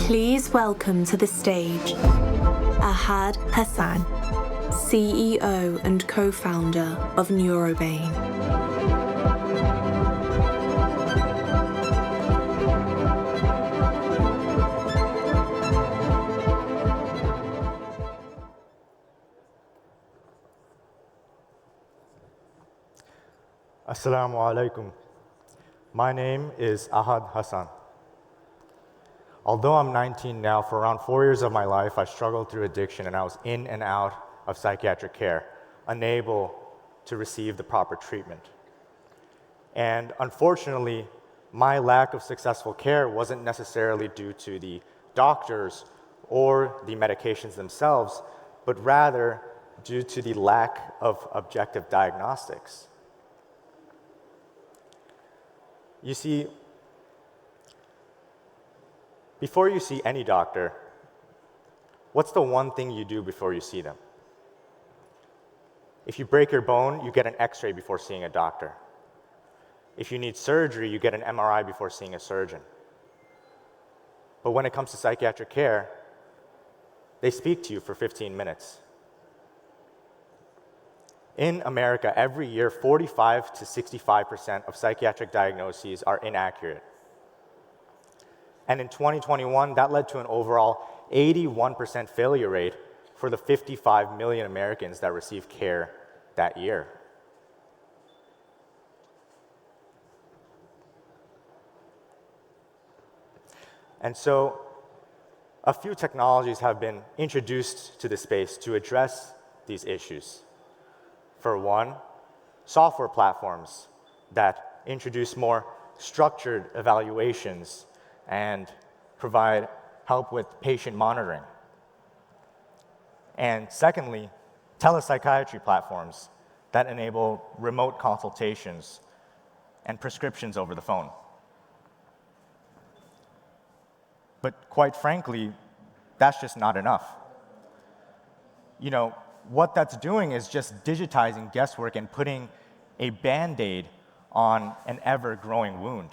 Please welcome to the stage Ahad Hassan, CEO and co-founder of Neurobane. Assalamu alaikum. My name is Ahad Hassan. Although I'm 19 now, for around 4 years of my life, I struggled through addiction and I was in and out of psychiatric care, unable to receive the proper treatment. And unfortunately, my lack of successful care wasn't necessarily due to the doctors or the medications themselves, but rather due to the lack of objective diagnostics. You see, before you see any doctor, what's the one thing you do before you see them? If you break your bone, you get an X-ray before seeing a doctor. If you need surgery, you get an MRI before seeing a surgeon. But when it comes to psychiatric care, they speak to you for 15 minutes. In America, every year, 45 to 65% of psychiatric diagnoses are inaccurate. And in 2021, that led to an overall 81% failure rate for the 55 million Americans that received care that year. And so, a few technologies have been introduced to the space to address these issues. For one, software platforms that introduce more structured evaluations and provide help with patient monitoring. And secondly, telepsychiatry platforms that enable remote consultations and prescriptions over the phone. But quite frankly, that's just not enough. You know, what that's doing is just digitizing guesswork and putting a Band-Aid on an ever-growing wound.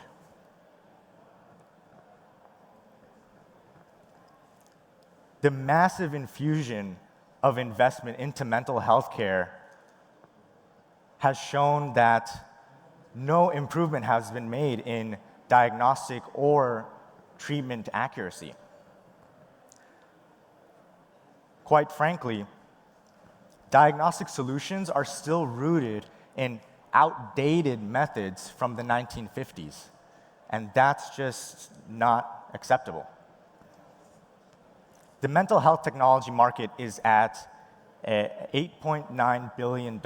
The massive infusion of investment into mental health care has shown that no improvement has been made in diagnostic or treatment accuracy. Quite frankly, diagnostic solutions are still rooted in outdated methods from the 1950s, and that's just not acceptable. The mental health technology market is at $8.9 billion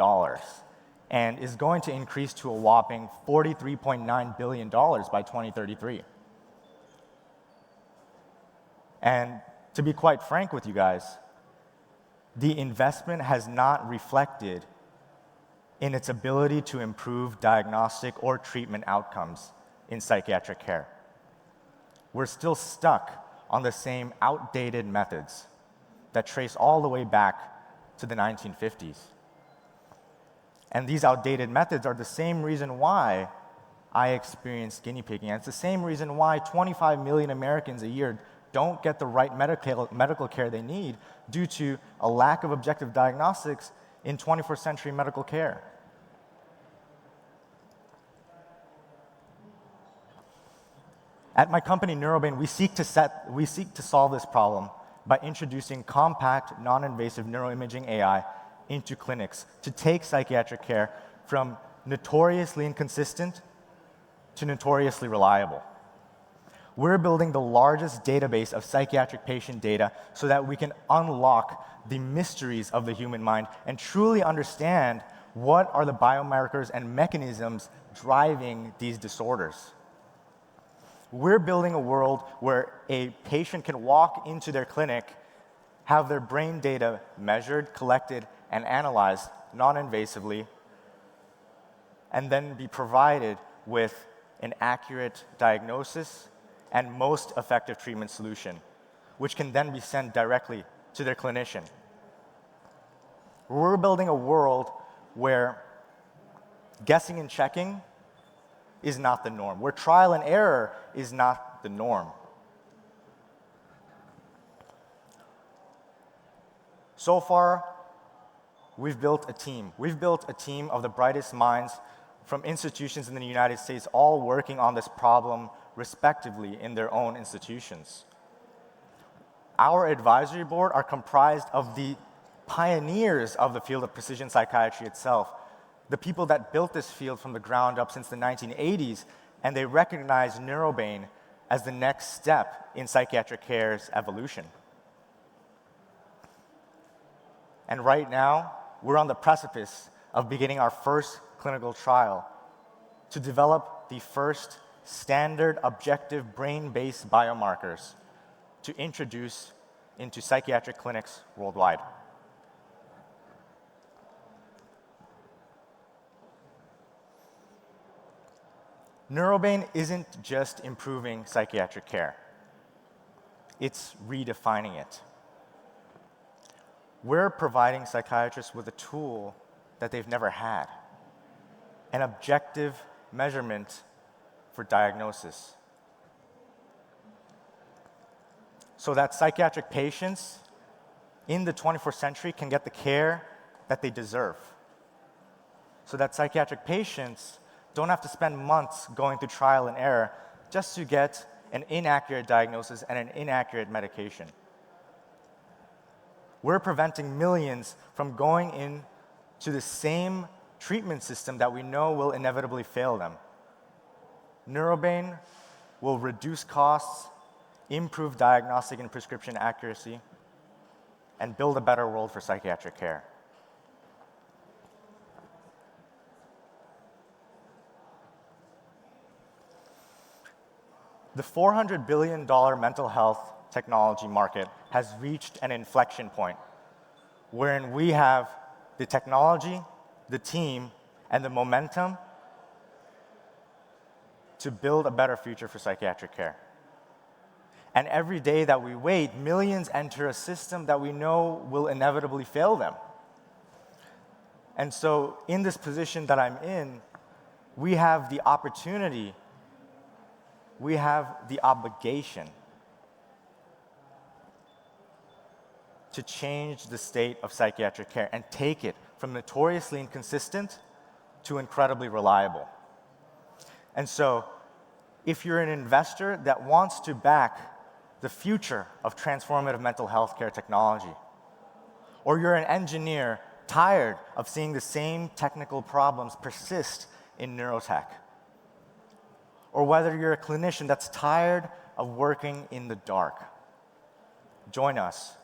and is going to increase to a whopping $43.9 billion by 2033. And to be quite frank with you guys, the investment has not reflected in its ability to improve diagnostic or treatment outcomes in psychiatric care. We're still stuck on the same outdated methods that trace all the way back to the 1950s. And these outdated methods are the same reason why I experience guinea pigging. And it's the same reason why 25 million Americans a year don't get the right medical care they need due to a lack of objective diagnostics in 21st century medical care. At my company, Neurobane, we seek to solve this problem by introducing compact, non-invasive neuroimaging AI into clinics to take psychiatric care from notoriously inconsistent to notoriously reliable. We're building the largest database of psychiatric patient data so that we can unlock the mysteries of the human mind and truly understand what are the biomarkers and mechanisms driving these disorders. We're building a world where a patient can walk into their clinic, have their brain data measured, collected, and analyzed non-invasively, and then be provided with an accurate diagnosis and most effective treatment solution, which can then be sent directly to their clinician. We're building a world where guessing and checking is not the norm, where trial and error is not the norm. So far, we've built a team. We've built a team of the brightest minds from institutions in the United States, all working on this problem respectively in their own institutions. Our advisory board are comprised of the pioneers of the field of precision psychiatry itself, the people that built this field from the ground up since the 1980s, and they recognize Neurobane as the next step in psychiatric care's evolution. And right now, we're on the precipice of beginning our first clinical trial to develop the first standard objective brain-based biomarkers to introduce into psychiatric clinics worldwide. Neurobane isn't just improving psychiatric care. It's redefining it. We're providing psychiatrists with a tool that they've never had, an objective measurement for diagnosis, so that psychiatric patients in the 21st century can get the care that they deserve, so that psychiatric patients don't have to spend months going through trial and error just to get an inaccurate diagnosis and an inaccurate medication. We're preventing millions from going into the same treatment system that we know will inevitably fail them. Neurobane will reduce costs, improve diagnostic and prescription accuracy, and build a better world for psychiatric care. The $400 billion mental health technology market has reached an inflection point wherein we have the technology, the team, and the momentum to build a better future for psychiatric care. And every day that we wait, millions enter a system that we know will inevitably fail them. And so in this position that I'm in, we have the opportunity, we have the obligation to change the state of psychiatric care and take it from notoriously inconsistent to incredibly reliable. And so, if you're an investor that wants to back the future of transformative mental health care technology, or you're an engineer tired of seeing the same technical problems persist in neurotech, or whether you're a clinician that's tired of working in the dark, join us.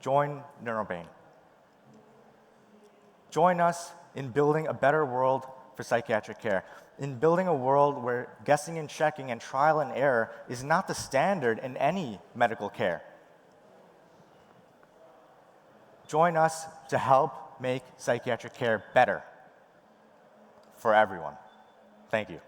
Join Neurobane. Join us in building a better world for psychiatric care, in building a world where guessing and checking and trial and error is not the standard in any medical care. Join us to help make psychiatric care better for everyone. Thank you.